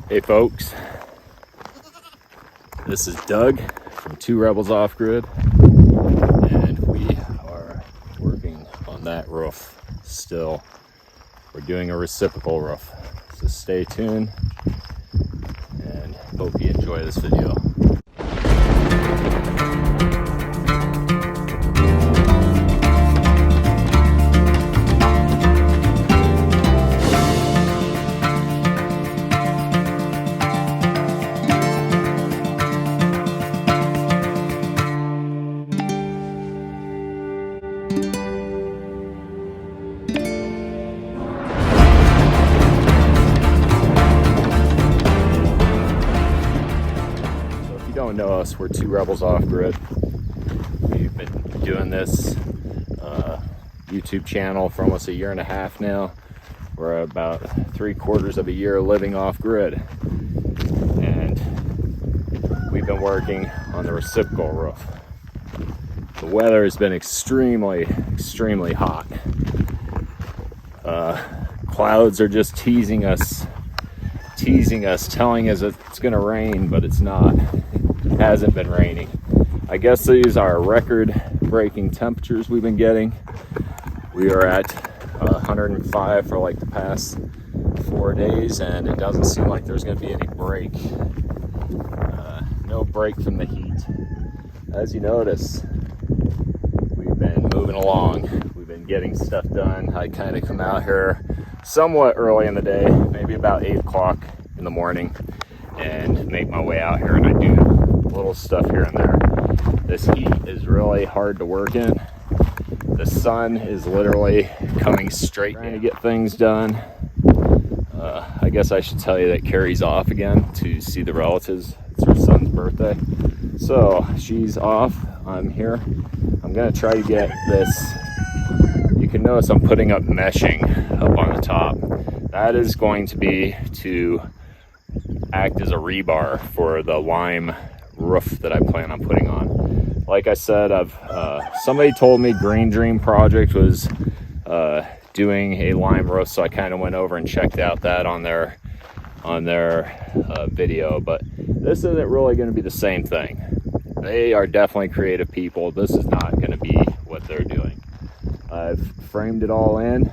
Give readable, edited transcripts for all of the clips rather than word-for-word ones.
Hey folks, this is Doug from Two Rebels Off Grid, and we are working on that roof still. We're doing a reciprocal roof, so stay tuned and hope you enjoy this video. Don't know us, we're Two Rebels Off Grid. We've been doing this YouTube channel for almost a year and a half now. We're about 3/4 of a year living off grid, and we've been working on the reciprocal roof. The weather has been extremely hot. Clouds are just teasing us, telling us it's gonna rain, but it's not. It hasn't been raining. I guess these are record-breaking temperatures we've been getting. We are at 105 for like the past 4 days, and it doesn't seem like there's going to be any break. No break from the heat. As you notice, we've been moving along. We've been getting stuff done. I kind of come out here somewhat early in the day, maybe about 8 o'clock in the morning, and make my way out here, and I do little stuff here and there. This heat is really hard to work in. The sun is literally coming straight trying to get things done. I guess I should tell you that Keri's off again to see the relatives. It's her son's birthday, so she's off. I'm here. I'm gonna try to get this. You can notice I'm putting up meshing up on the top. That is going to be to act as a rebar for the lime roof that I plan on putting on. Like I said, somebody told me Green Dream Project was doing a lime roof, so I kind of went over and checked out that on their video, but this isn't really going to be the same thing. They are definitely creative people. This is not going to be what they're doing. I've framed it all in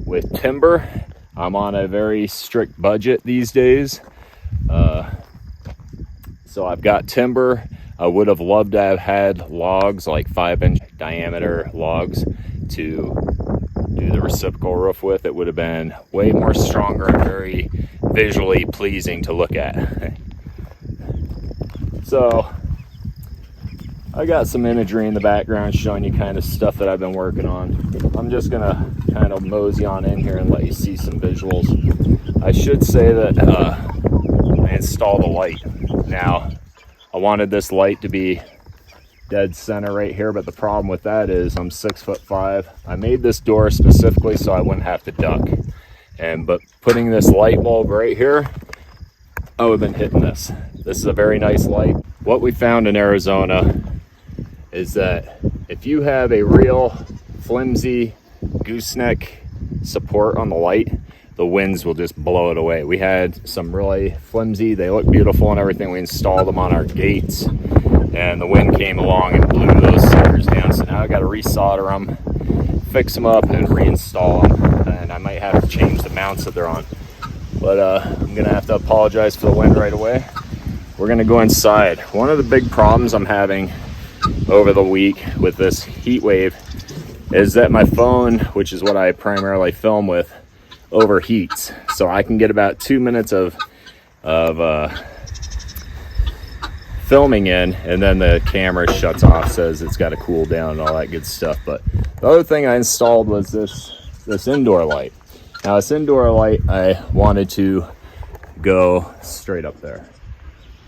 with timber. I'm on a very strict budget these days. So I've got timber. I would have loved to have had logs, like 5-inch diameter logs, to do the reciprocal roof with. It would have been way more stronger and very visually pleasing to look at. So I got some imagery in the background showing you kind of stuff that I've been working on. I'm just gonna kind of mosey on in here and let you see some visuals. I should say that I installed a light. Now, I wanted this light to be dead center right here, but the problem with that is I'm 6'5". I made this door specifically so I wouldn't have to duck. But putting this light bulb right here, I would have been hitting this. This is a very nice light. What we found in Arizona is that if you have a real flimsy gooseneck support on the light, the winds will just blow it away. We had some really flimsy, they look beautiful and everything. We installed them on our gates, and the wind came along and blew those suckers down. So now I got to resolder them, fix them up, and reinstall them. And I might have to change the mounts that they're on. But I'm gonna have to apologize for the wind right away. We're gonna go inside. One of the big problems I'm having over the week with this heat wave is that my phone, which is what I primarily film with, overheats. So I can get about 2 minutes of filming in, and then the camera shuts off, says it's got to cool down and all that good stuff. But the other thing I installed was this indoor light. Now this indoor light, I wanted to go straight up there,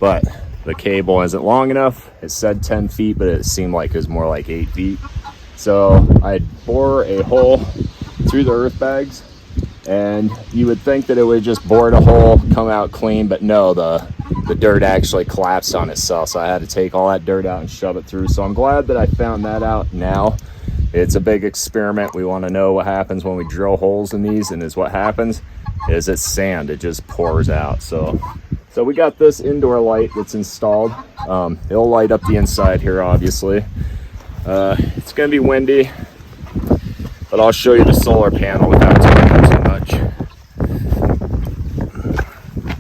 but the cable isn't long enough. It said 10 feet, but it seemed like it was more like 8 feet. So I bore a hole through the earth bags, and you would think that it would just bored a hole, come out clean, but no, the dirt actually collapsed on itself. So I had to take all that dirt out and shove it through. So I'm glad that I found that out now. It's a big experiment. We want to know what happens when we drill holes in these, and is what happens. is it's sand. It just pours out. So we got this indoor light that's installed. It'll light up the inside here, obviously. It's gonna be windy, but I'll show you the solar panel without taking up too much.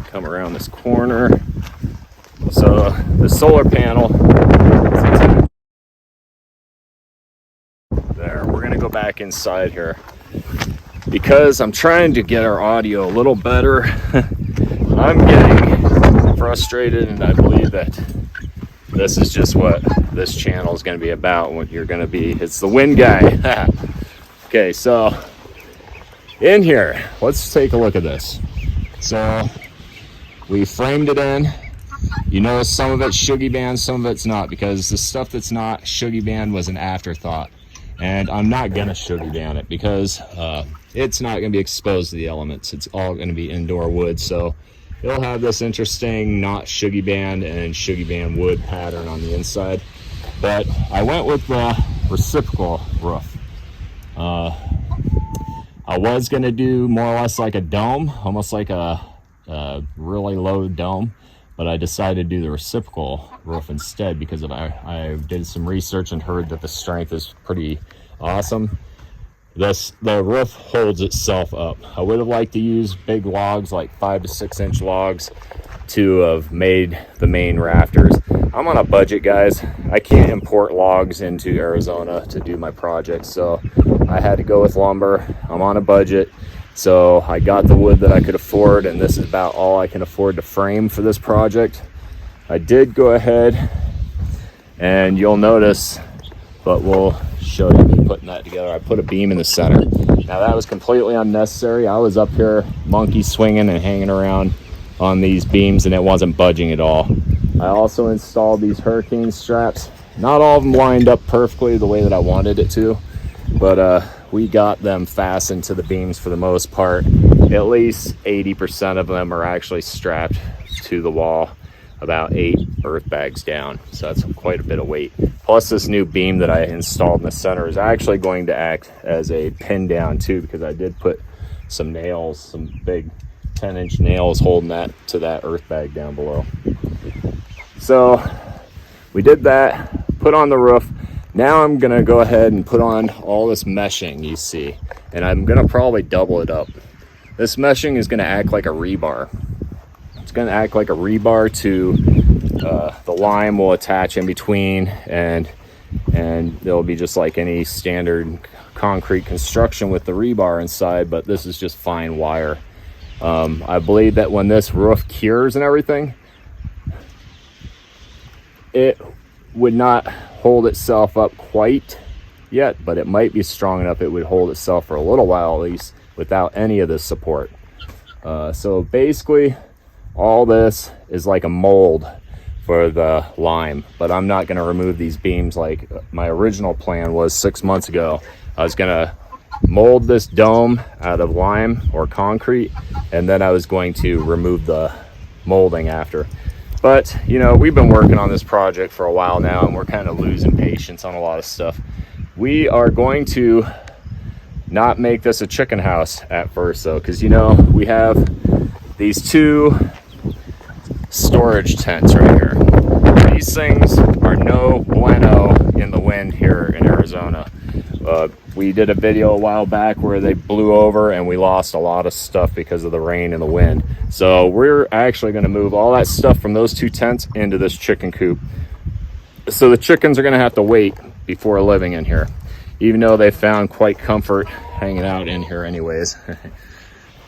Come around this corner. So the solar panel, there, we're gonna go back inside here because I'm trying to get our audio a little better. I'm getting frustrated, and I believe that this is just what this channel is going to be about. What you're going to be, it's the wind guy. Okay, so in here, let's take a look at this. So we framed it in. You notice some of it's shuggy band, some of it's not, because the stuff that's not shuggy band was an afterthought. And I'm not going to shuggy band it because it's not going to be exposed to the elements. It's all going to be indoor wood. So it'll have this interesting not shuggy band and shuggy band wood pattern on the inside. But I went with the reciprocal roof. I was going to do more or less like a dome, almost like a really low dome, but I decided to do the reciprocal roof instead because I did some research and heard that the strength is pretty awesome. The roof holds itself up. I would have liked to use big logs, like 5 to 6 inch logs, to have made the main rafters. I'm on a budget, guys. I can't import logs into Arizona to do my project, so I had to go with lumber. I'm on a budget, so I got the wood that I could afford, and this is about all I can afford to frame for this project. I did go ahead, and you'll notice, but we'll show you me putting that together. I put a beam in the center. Now that was completely unnecessary. I was up here monkey swinging and hanging around on these beams, and it wasn't budging at all. I also installed these hurricane straps. Not all of them lined up perfectly the way that I wanted it to, but we got them fastened to the beams for the most part. At least 80% of them are actually strapped to the wall, about 8 earth bags down, so that's quite a bit of weight. Plus this new beam that I installed in the center is actually going to act as a pin down too, because I did put some nails, some big 10-inch nails holding that to that earth bag down below. So we did that, put on the roof. Now I'm gonna go ahead and put on all this meshing you see, and I'm gonna probably double it up. This meshing is gonna act like a rebar. It's going to act like a rebar to the lime will attach in between, and it'll be just like any standard concrete construction with the rebar inside, but this is just fine wire. I believe that when this roof cures and everything, it would not hold itself up quite yet, but it might be strong enough it would hold itself for a little while at least without any of this support. So basically all this is like a mold for the lime, but I'm not going to remove these beams like my original plan was 6 months ago. I was going to mold this dome out of lime or concrete, and then I was going to remove the molding after. But you know, we've been working on this project for a while now, and we're kind of losing patience on a lot of stuff. We are going to not make this a chicken house at first though, because you know, we have these 2 storage tents right here. These things are no bueno in the wind here in Arizona. We did a video a while back where they blew over and we lost a lot of stuff because of the rain and the wind. So we're actually going to move all that stuff from those 2 tents into this chicken coop. So the chickens are going to have to wait before living in here, even though they found quite comfort hanging out in here anyways.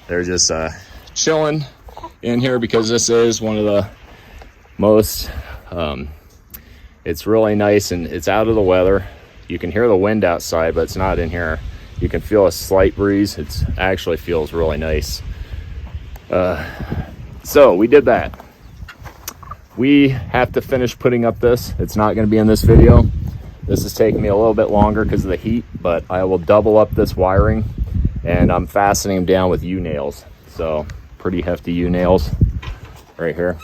They're just chilling in here because this is one of the most it's really nice and it's out of the weather. You can hear the wind outside, but it's not in here. You can feel a slight breeze. It actually feels really nice. So we did that. We have to finish putting up this. It's not going to be in this video. This is taking me a little bit longer because of the heat, but I will double up this wiring, and I'm fastening them down with U-nails. So pretty hefty U-nails right here.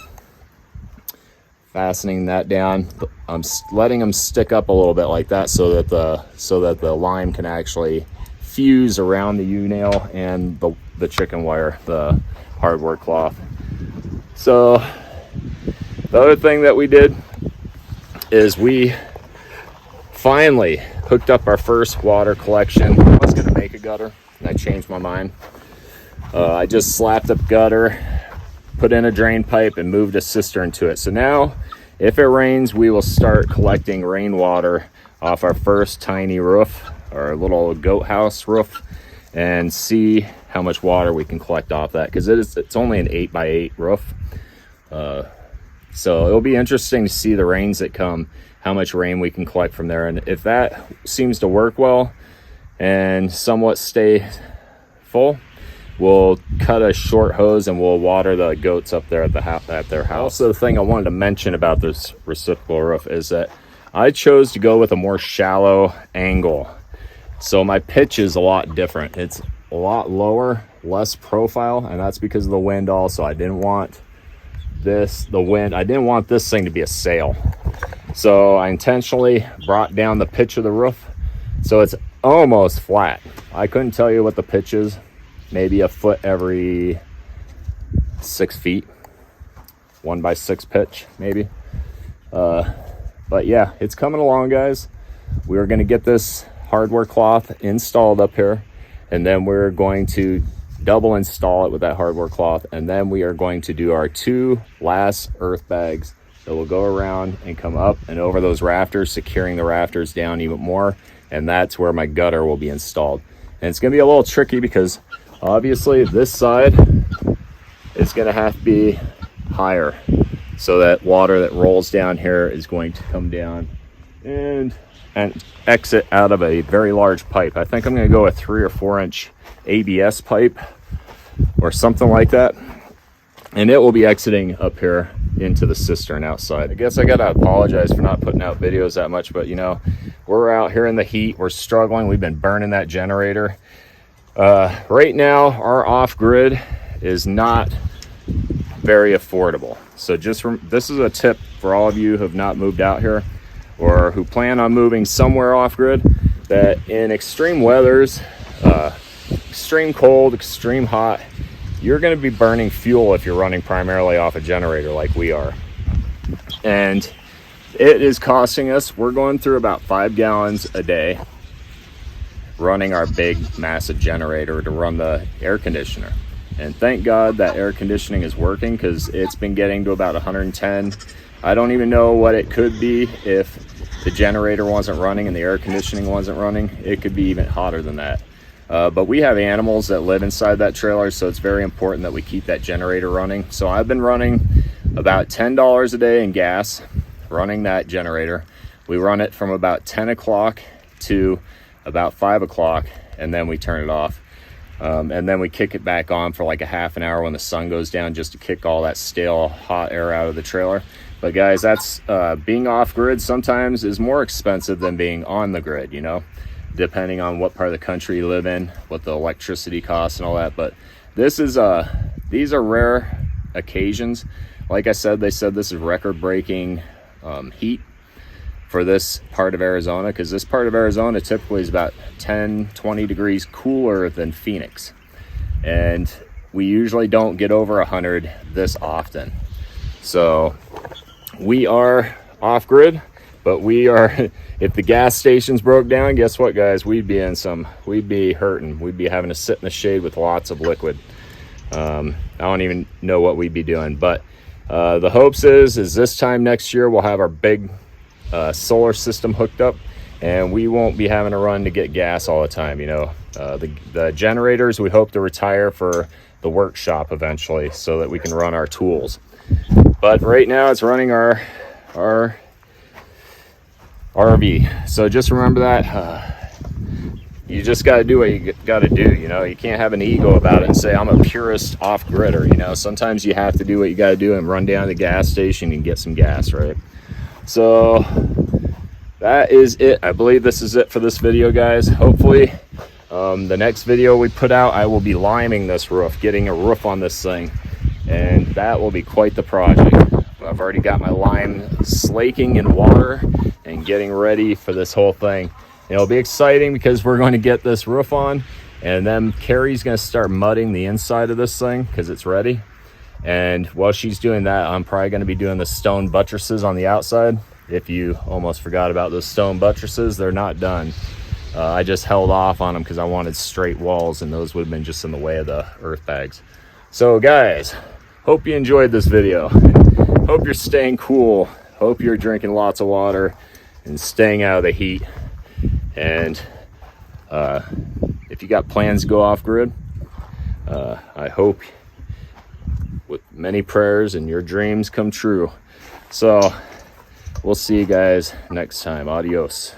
Fastening that down. I'm letting them stick up a little bit like that so that the lime can actually fuse around the U-nail and the chicken wire, the hardware cloth. So the other thing that we did is we finally hooked up our first water collection. I was gonna make a gutter and I changed my mind. I just slapped up gutter, put in a drain pipe, and moved a cistern to it. So now if it rains, we will start collecting rainwater off our first tiny roof, our little goat house roof, and see how much water we can collect off that, because it's only an 8x8 roof. So it'll be interesting to see the rains that come, how much rain we can collect from there. And if that seems to work well and somewhat stay full, we'll cut a short hose and we'll water the goats up there at their house. Also, the thing I wanted to mention about this reciprocal roof is that I chose to go with a more shallow angle. So my pitch is a lot different. It's a lot lower, less profile, and that's because of the wind also. I didn't want this thing to be a sail. So I intentionally brought down the pitch of the roof so it's almost flat. I couldn't tell you what the pitch is. Maybe a foot every 6 feet, 1x6 pitch, maybe. But yeah, it's coming along, guys. We're gonna get this hardware cloth installed up here, and then we're going to double install it with that hardware cloth, and then we are going to do our 2 last earth bags that will go around and come up and over those rafters, securing the rafters down even more, and that's where my gutter will be installed. And it's gonna be a little tricky because obviously this side is going to have to be higher, so that water that rolls down here is going to come down and exit out of a very large pipe. I think I'm going to go a 3 or 4 inch ABS pipe or something like that, and it will be exiting up here into the cistern outside. I guess I gotta apologize for not putting out videos that much, but you know, we're out here in the heat, we're struggling, we've been burning that generator. Right now our off-grid is not very affordable, so this is a tip for all of you who have not moved out here or who plan on moving somewhere off-grid, that in extreme weathers, extreme cold, extreme hot, you're going to be burning fuel if you're running primarily off a generator like we are, and it is costing us, we're going through about 5 gallons a day running our big massive generator to run the air conditioner. And thank God that air conditioning is working, because it's been getting to about 110. I don't even know what it could be if the generator wasn't running and the air conditioning wasn't running. It could be even hotter than that. But we have animals that live inside that trailer, so it's very important that we keep that generator running. So I've been running about $10 a day in gas running that generator. We run it from about 10 o'clock to about 5 o'clock, and then we turn it off, and then we kick it back on for like a half an hour when the sun goes down, just to kick all that stale hot air out of the trailer. But guys, that's being off grid sometimes is more expensive than being on the grid, you know, depending on what part of the country you live in, what the electricity costs and all that. But this is these are rare occasions. Like I said, they said this is record-breaking heat for this part of Arizona, because this part of Arizona typically is about 10-20 degrees cooler than Phoenix, and we usually don't get over 100 this often. So we are off grid, but we are if the gas stations broke down, guess what, guys? We'd be hurting. We'd be having to sit in the shade with lots of liquid. I don't even know what we'd be doing, but the hopes is this time next year we'll have our big solar system hooked up, and we won't be having to run to get gas all the time. You know, the generators we hope to retire for the workshop eventually, so that we can run our tools. But right now it's running our RV. So just remember that you just got to do what you got to do. You know, you can't have an ego about it and say I'm a purist off-gridder. You know, sometimes you have to do what you got to do and run down to the gas station and get some gas, right? So that is it. I believe this is it for this video, guys. Hopefully the next video we put out, I will be liming this roof, getting a roof on this thing, and that will be quite the project. I've already got my lime slaking in water and getting ready for this whole thing. it'll be exciting because we're going to get this roof on, and then Keri's going to start mudding the inside of this thing because it's ready. And while she's doing that, I'm probably going to be doing the stone buttresses on the outside. If you almost forgot about those stone buttresses, they're not done. I just held off on them because I wanted straight walls, and those would have been just in the way of the earth bags. So guys, hope you enjoyed this video. Hope you're staying cool. Hope you're drinking lots of water and staying out of the heat. And if you got plans to go off grid, I hope with many prayers and your dreams come true. So we'll see you guys next time. Adios.